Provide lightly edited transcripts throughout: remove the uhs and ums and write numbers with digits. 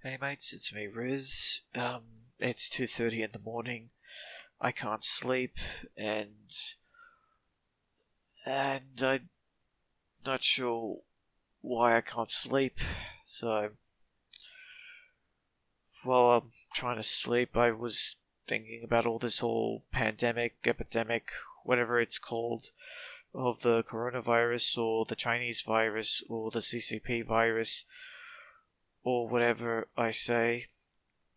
Hey mates, it's me Rizz. It's 2:30 in the morning. I can't sleep, and I'm not sure why I can't sleep. So while I'm trying to sleep, I was thinking about all this whole pandemic, epidemic, whatever it's called, of the coronavirus or the Chinese virus or the CCP virus or whatever I say.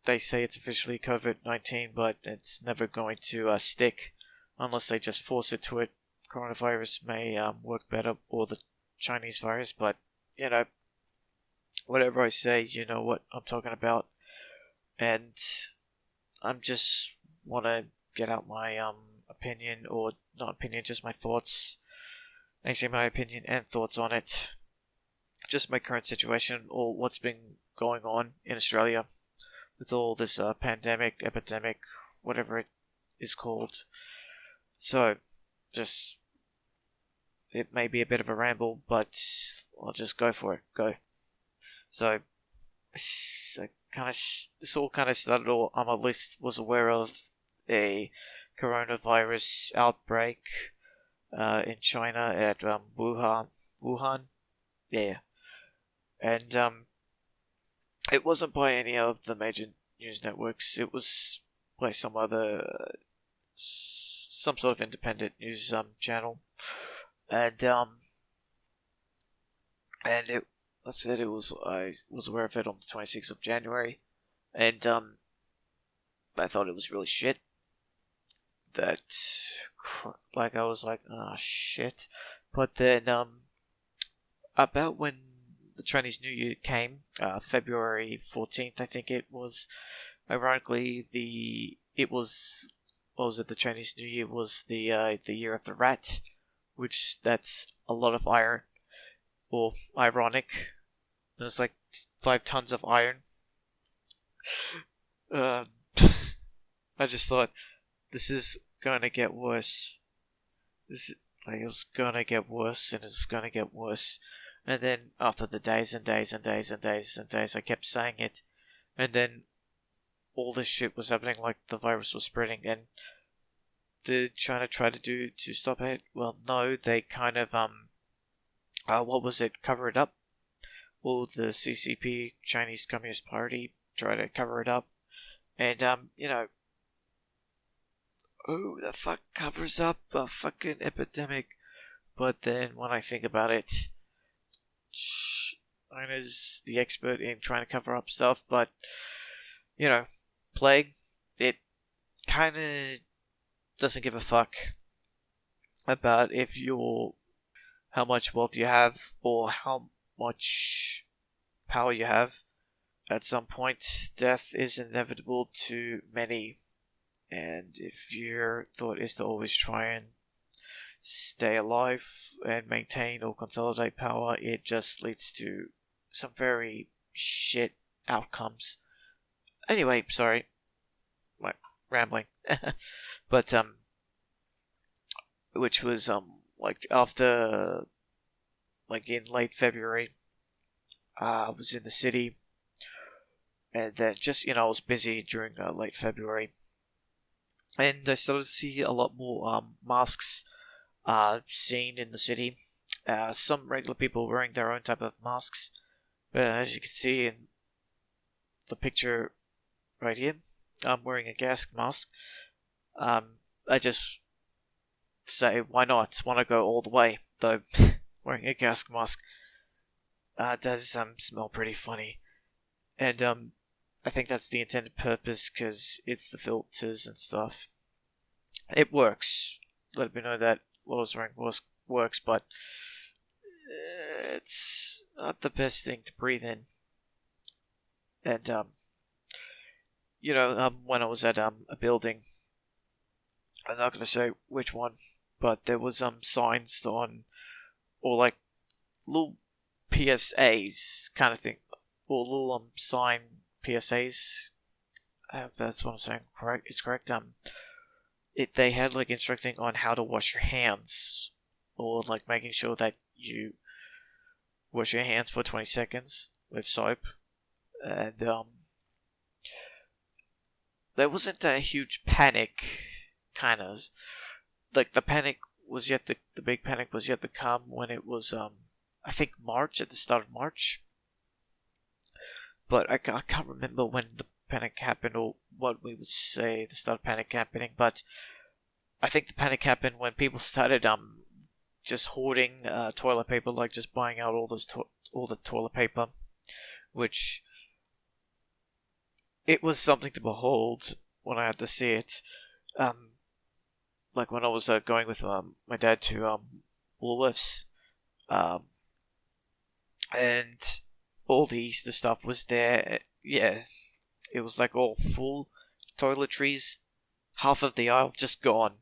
They say it's officially COVID-19, but it's never going to stick unless they just force it to it. Coronavirus may work better, or the Chinese virus, but you know, whatever I say, you know what I'm talking about. And I'm just want to get out my opinion, or not opinion, just my thoughts. Actually, my opinion and thoughts on it. Just my current situation, or what's been going on in Australia with all this pandemic, epidemic, whatever it is called. So, just, it may be a bit of a ramble, but I'll just go for it. Go. So this all kind of started, or I at least was aware of a coronavirus outbreak in China at Wuhan, yeah, and it wasn't by any of the major news networks. It was by some sort of independent news channel, and it. I said I was aware of it on the 26th of January, and I thought it was really shit. That, like, I was like, oh shit. But then about when the Chinese New Year came, February 14th, I think it was. Ironically, the Chinese New Year was the year of the rat, which that's a lot of iron, or ironic. There's like 5 tons of iron. I just thought, this is gonna get worse. It was gonna get worse, and it's gonna get worse. And then after the days and days and days and days and days, I kept saying it, and then all this shit was happening, like the virus was spreading, and did China try to do to stop it? Well, no, they kind of cover it up. Well, the CCP, Chinese Communist Party, try to cover it up, and who the fuck covers up a fucking epidemic? But then when I think about it, China's the expert in trying to cover up stuff, but plague, it kind of doesn't give a fuck about how much wealth you have or how much power you have. At some point, death is inevitable to many, and if your thought is to always try and stay alive and maintain or consolidate power, it just leads to some very shit outcomes. Anyway, sorry, like rambling, but which was like after, like in late February, I was in the city, and then just I was busy during late February, and I started to see a lot more masks seen in the city. Some regular people wearing their own type of masks, but as you can see in the picture right here, I'm wearing a gas mask. I just say, why not? Want to go all the way, though. Wearing a gas mask does smell pretty funny, and I think that's the intended purpose, because it's the filters and stuff. It works. Let me know that what I was wearing works, but it's not the best thing to breathe in. And when I was at a building, I'm not gonna say which one, but there was signs on, or like little PSAs kind of thing, or little sign PSAs. That's what I'm saying. Correct? It's correct. They had like instructing on how to wash your hands, or like making sure that you wash your hands for 20 seconds with soap, and there wasn't a huge panic, kind of. Like, the panic was yet the big panic was yet to come when it was, I think March, at the start of March. But I can't remember when the panic happened or what we would say the start of panic happening, but I think the panic happened when people started, just hoarding, toilet paper, like just buying out all the toilet paper, which it was something to behold when I had to see it. Like when I was going with my dad to Woolworths, and all the Easter stuff was there. Yeah, it was like all full toiletries, half of the aisle just gone.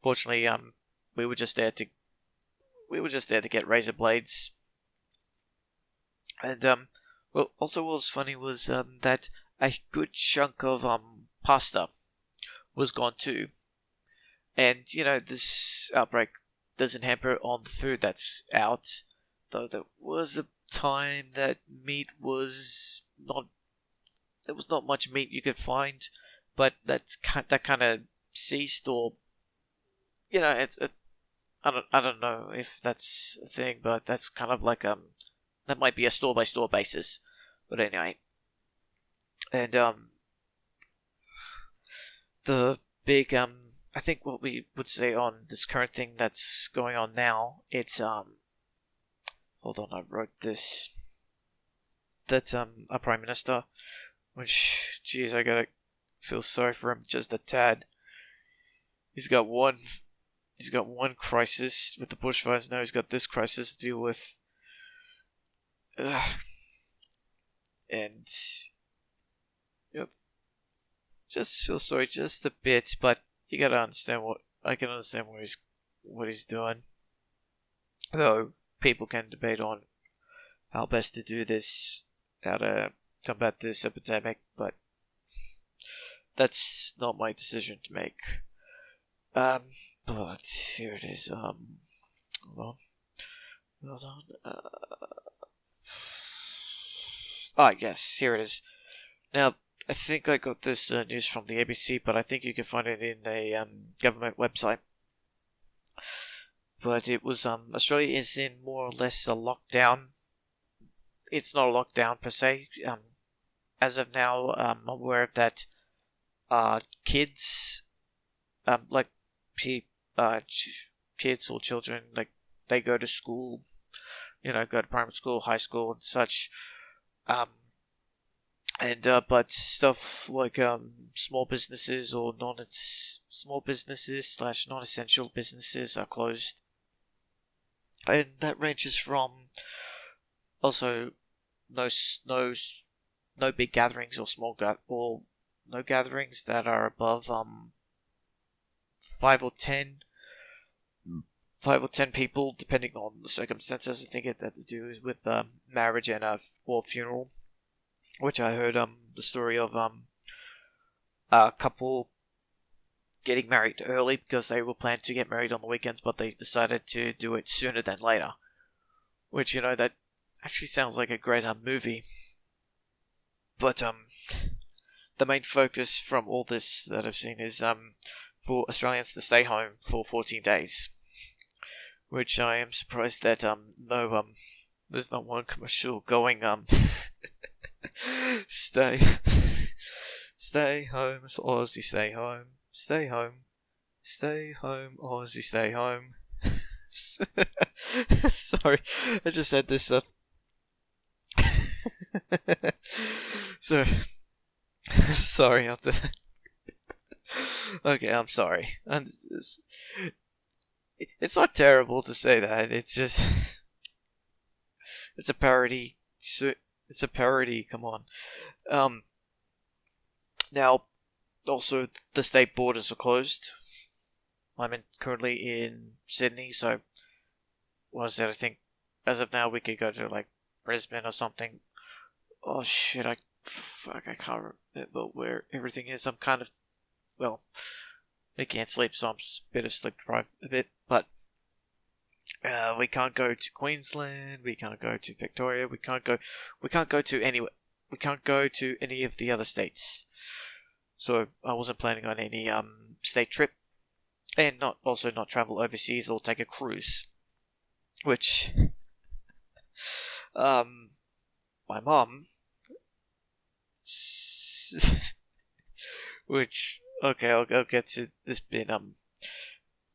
Fortunately, we were just there to get razor blades, and well, also what was funny was that a good chunk of pasta was gone too. And, this outbreak doesn't hamper on the food that's out, though there was a time that there was not much meat you could find, but that kind of ceased, or, I don't know if that's a thing, but that's kind of like, that might be a store-by-store basis, but anyway. And, the big, I think what we would say on this current thing that's going on now, it's, hold on, I wrote this, that, our Prime Minister, which, geez, I gotta feel sorry for him just a tad. He's got one crisis with the bushfires, now he's got this crisis to deal with. And, yep, just feel sorry just a bit, but you gotta understand I can understand what he's doing. Though people can debate on how best to do this, how to combat this epidemic, but that's not my decision to make. But here it is. Hold on. Yes, here it is. Now, I think I got this news from the ABC, but I think you can find it in a government website. But it was, Australia is in more or less a lockdown. It's not a lockdown per se. As of now, I'm aware that kids, like kids or children, like they go to school, go to primary school, high school, and such. But stuff like small businesses or small businesses / non-essential businesses are closed, and that ranges from also no big gatherings or or no gatherings that are above 5 or 10 people, depending on the circumstances. I think it had to do with marriage and or funeral, which I heard the story of a couple getting married early because they were planning to get married on the weekends, but they decided to do it sooner than later. Which, that actually sounds like a great movie. But the main focus from all this that I've seen is for Australians to stay home for 14 days. Which I am surprised that there's not one commercial going stay home, Aussie, stay home, stay home, Aussie, stay home. Sorry, I just said this stuff. So, sorry. Okay, I'm sorry. It's not terrible to say that. It's just it's a parody. It's a parody. Come on. Now, also the state borders are closed. I'm currently in Sydney, so what is it? I think as of now we could go to like Brisbane or something. Oh shit! I can't remember where everything is. I'm kind of I can't sleep, so I'm just a bit of sleep deprived a bit. But we can't go to Queensland. We can't go to Victoria. We can't go to anywhere. We can't go to any of the other states. so I wasn't planning on any state trip, and not travel overseas or take a cruise, which my mom, which okay, I'll get to this bit.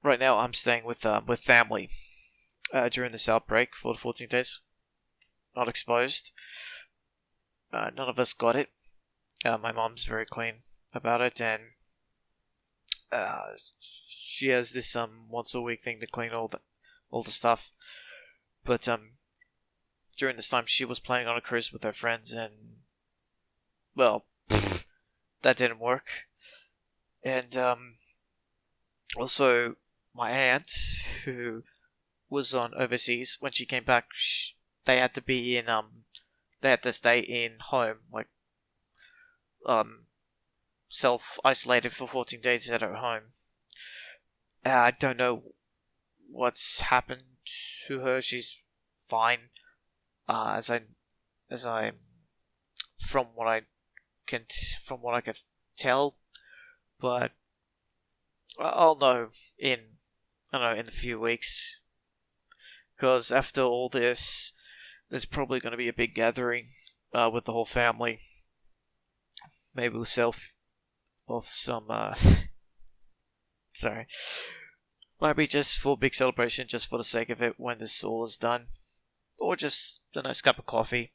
Right now I'm staying with family during this outbreak for the 14 days, not exposed. None of us got it. My mom's very clean about it, and she has this once a week thing to clean all the stuff. But during this time, she was planning on a cruise with her friends, and well, that didn't work. And also my aunt, who was on overseas, when she came back, they had to be in they had to stay in home, like self-isolated for 14 days at her home. I don't know what's happened to her. She's fine, as I from what I from what I can tell, but I'll know in in a few weeks, because after all this, there's probably going to be a big gathering with the whole family. Maybe we'll sell off some. Sorry, might be just for a big celebration, just for the sake of it, when this all is done, or just a nice cup of coffee.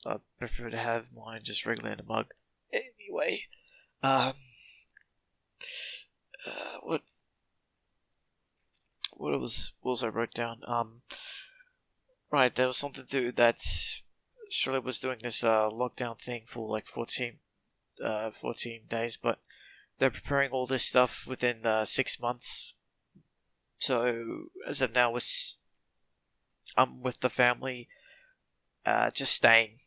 I prefer to have mine just regularly in a mug. Anyway, what was I wrote down? Right, there was something to do that Australia was doing this lockdown thing for like 14 days, but they're preparing all this stuff within 6 months. So as of now, I'm with the family, just staying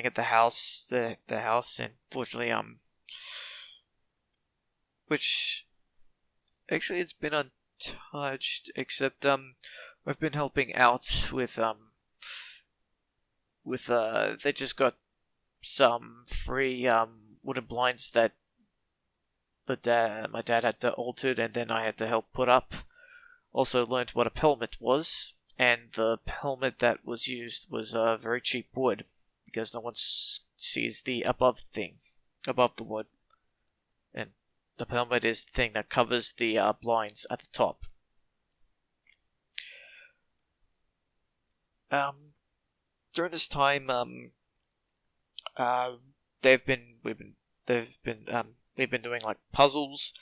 at the house, the house, and fortunately, which actually it's been untouched, except I've been helping out with they just got some free wooden blinds that my dad had to altered, and then I had to help put up. Also learned what a pelmet was, and the pelmet that was used was very cheap wood, because no one sees the above the wood, and the pelmet is the thing that covers the blinds at the top. During this time, we've been doing like puzzles.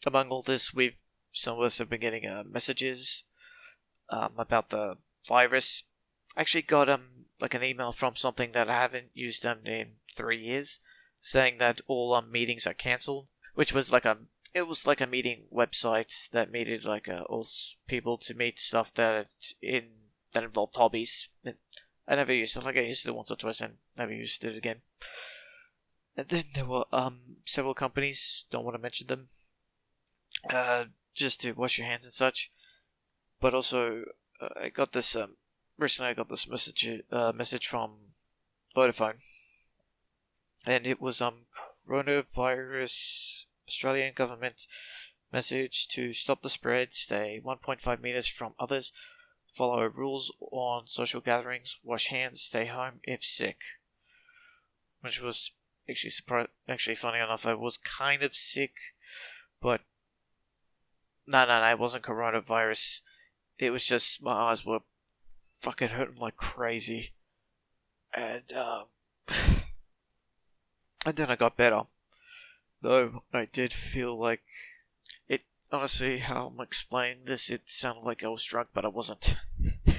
Among all this, some of us have been getting messages about the virus. I actually got like an email from something that I haven't used in 3 years, saying that all meetings are cancelled, which was like a meeting website that needed like all people to meet stuff that involved hobbies. I never used it. Like, I used it once or twice and never used it again. And then there were several companies, don't want to mention them, just to wash your hands and such. But also, I got this recently. I got this message from Vodafone, and it was coronavirus, Australian government message to stop the spread, stay 1.5 meters from others, follow rules on social gatherings, wash hands, stay home if sick. Which was actually funny enough, I was kind of sick, but no, it wasn't coronavirus. It was just my eyes were fucking hurting like crazy, and and then I got better. Though I did feel like it. Honestly, how I'm explaining this, it sounded like I was drunk, but I wasn't.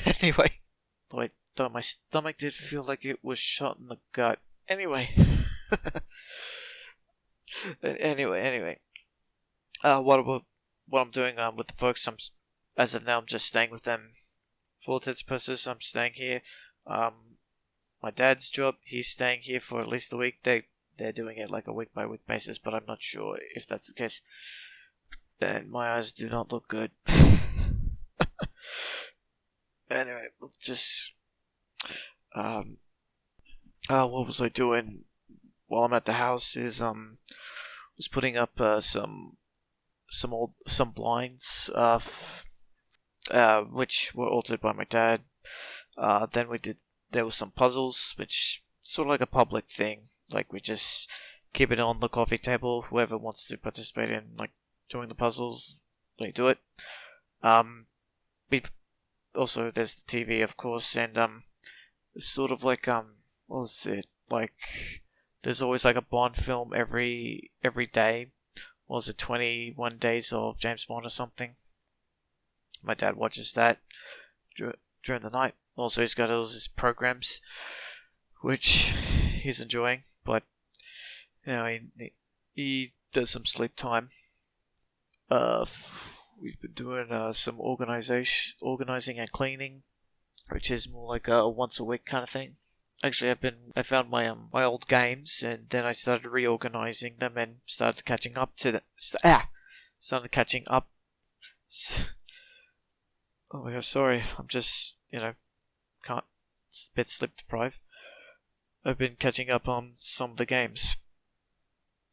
Anyway, though my stomach did feel like it was shot in the gut. Anyway. Anyway. What I'm doing with the folks, as of now, I'm just staying with them. For all intents and purposes, I'm staying here. My dad's job, he's staying here for at least a week. They're doing it like a week by week basis, but I'm not sure if that's the case. And my eyes do not look good. Anyway, just what was I doing? while I'm at the house is was putting up some blinds which were altered by my dad. Then there was some puzzles, which sort of like a public thing. Like we just keep it on the coffee table. Whoever wants to participate in like doing the puzzles, they do it. We've also there's the TV, of course, and it's sort of like what was it like? There's always like a Bond film every day. What was it 21 Days of James Bond or something? My dad watches that during the night. Also, he's got all his programs, which he's enjoying, but you know, he does some sleep time. We've been doing some organizing and cleaning, which is more like a once a week kind of thing. Actually, I found my my old games, and then I started reorganizing them and started catching up to started catching up. Oh my god, sorry. I'm just can't. It's a bit sleep deprived. I've been catching up on some of the games.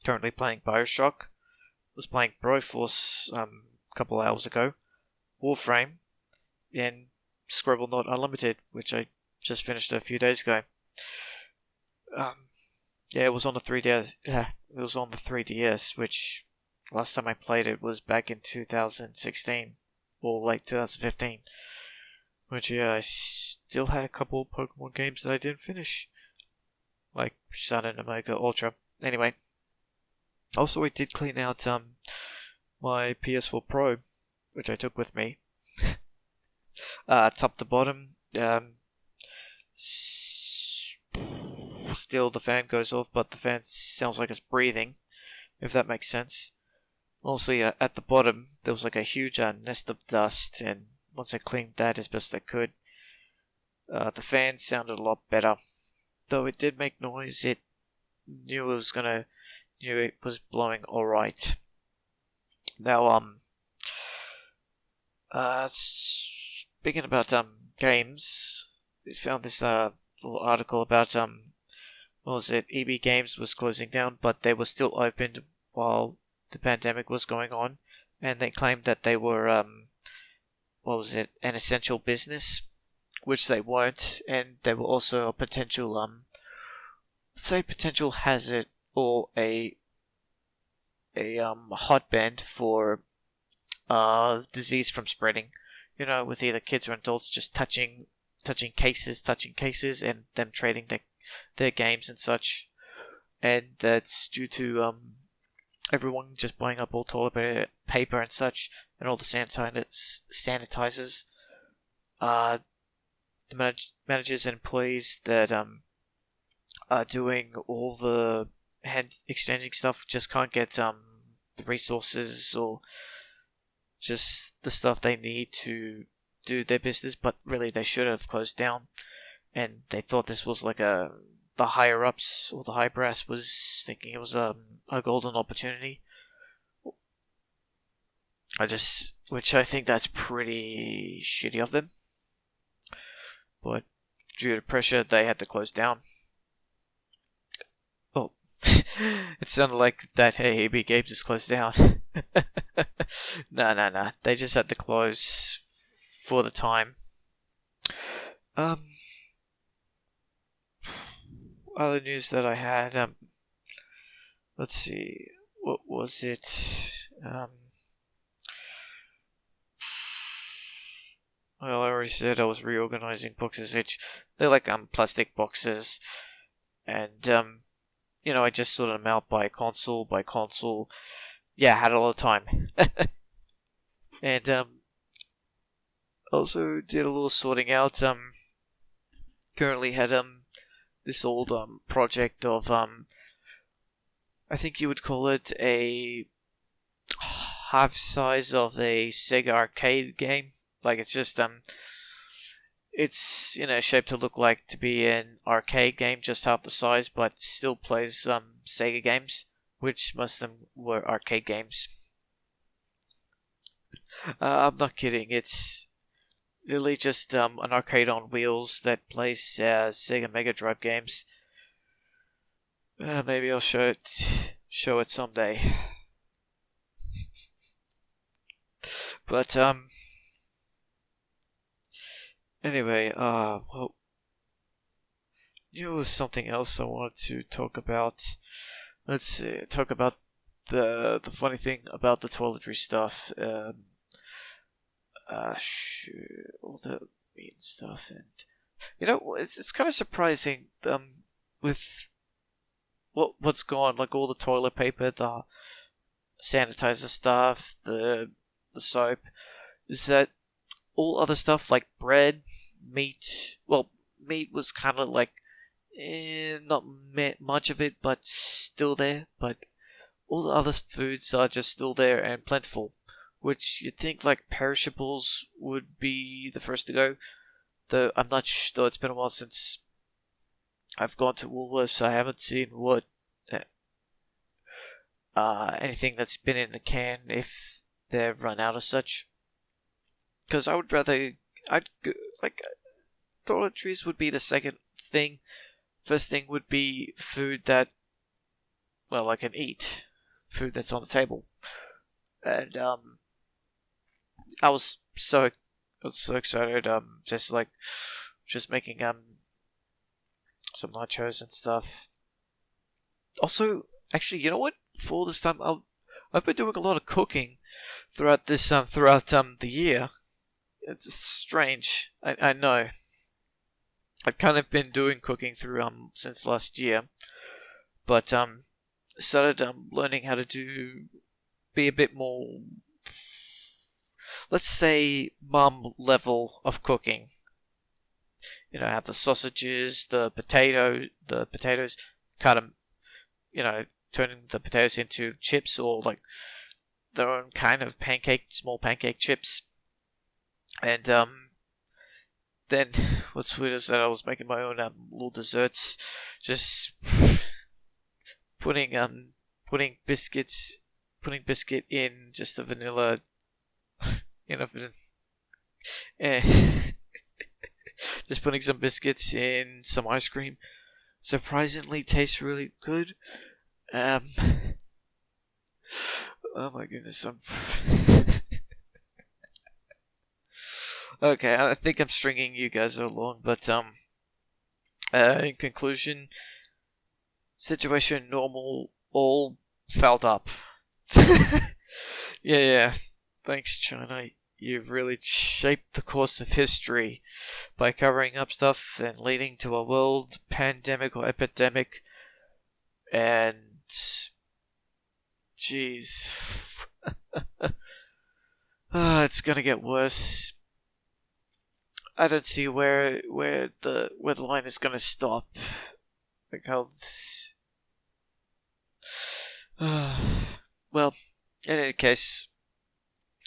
Currently playing Bioshock. Was playing Broforce a couple hours ago. Warframe and Scribble Not Unlimited, which I just finished a few days ago. Yeah, it was on the 3DS. Yeah, it was on the 3DS, which last time I played it was back in 2016 or late 2015. Which I still had a couple of Pokemon games that I didn't finish, like Sun and Omega Ultra. Anyway, also I did clean out my PS4 Pro, which I took with me. Top to bottom, still the fan goes off, but the fan sounds like it's breathing, if that makes sense. Mostly at the bottom, there was like a huge nest of dust, and once I cleaned that as best I could, the fan sounded a lot better. Though it did make noise, it knew it was blowing alright. Now, speaking about games, we found this little article about what was it? EB Games was closing down, but they were still open while the pandemic was going on, and they claimed that they were what was it? An essential business, which they weren't, and they were also a potential potential hazard or a hotbed for disease from spreading. You know, with either kids or adults just touching cases, and them trading their games and such. And that's due to everyone just buying up all toilet paper and such, and all the sanitizers. The managers and employees that are doing all the hand exchanging stuff just can't get the resources or just the stuff they need to do their business, but really they should have closed down. And they thought this was like the higher ups or the high brass was thinking it was a golden opportunity. Which I think that's pretty shitty of them. But due to pressure, they had to close down. Oh, it sounded like that. Hey, EB Games is closed down. No. They just had to close for the time. Other news that I had. Let's see. What was it? Well, I already said I was reorganizing boxes, which they're like plastic boxes, and I just sorted them out by console. Yeah, I had a lot of time, and also did a little sorting out. Currently had this old project of I think you would call it a half size of a Sega arcade game. Like it's just it's shaped to look like to be an arcade game, just half the size, but still plays Sega games, which most of them were arcade games. I'm not kidding. It's really just an arcade on wheels that plays Sega Mega Drive games. Maybe I'll show it someday. But anyway, well, there was something else I wanted to talk about. Let's see, talk about the funny thing about the toiletry stuff. All the meat and stuff, and it's kind of surprising. With what's gone, like all the toilet paper, the sanitizer stuff, the soap, is that all other stuff like bread, meat. Well, meat was kind of like not much of it, but still there. But all the other foods are just still there and plentiful, which you'd think like perishables would be the first to go. Though I'm not sure. Though it's been a while since I've gone to Woolworths, so I haven't seen what anything that's been in a can if they've run out of such. Because I would rather, like toiletries would be the second thing. First thing would be food that, well, I can eat, food that's on the table, and I was so excited. Just making some nachos and stuff. Also, actually, you know what? For this time, I've been doing a lot of cooking throughout the year. It's strange. I know. I've kind of been doing cooking through since last year, but started learning how to be a bit more, let's say, mum level of cooking. Have the sausages, the potatoes, cut them, turning the potatoes into chips or like their own kind of small pancake chips. And then what's weird is that I was making my own little desserts, just putting biscuit in just the vanilla, just putting some biscuits in some ice cream. Surprisingly, tastes really good. Oh my goodness, okay, I think I'm stringing you guys along, but in conclusion, situation normal, all fouled up. Yeah. Thanks, China. You've really shaped the course of history by covering up stuff and leading to a world pandemic or epidemic. And jeez, it's gonna get worse. I don't see where the line is gonna stop. Like how this. Well, in any case,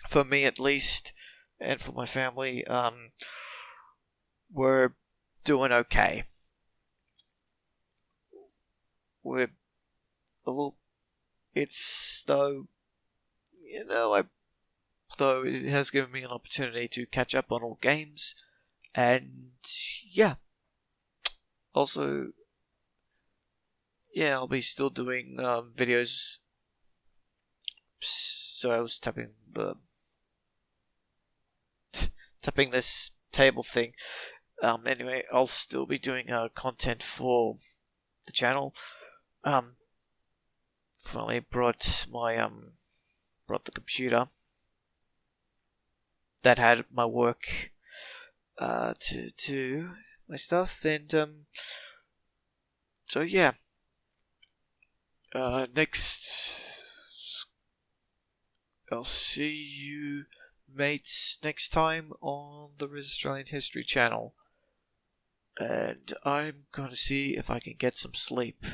for me at least, and for my family, we're doing okay. We're a little. It's though, though it has given me an opportunity to catch up on all games, and yeah. Also, yeah, I'll be still doing videos. So I was tapping this table thing. Anyway, I'll still be doing content for the channel. Finally brought the computer that had my work to my stuff, and so yeah. Next, I'll see you mates next time on the Rizz Australian History channel, and I'm gonna see if I can get some sleep.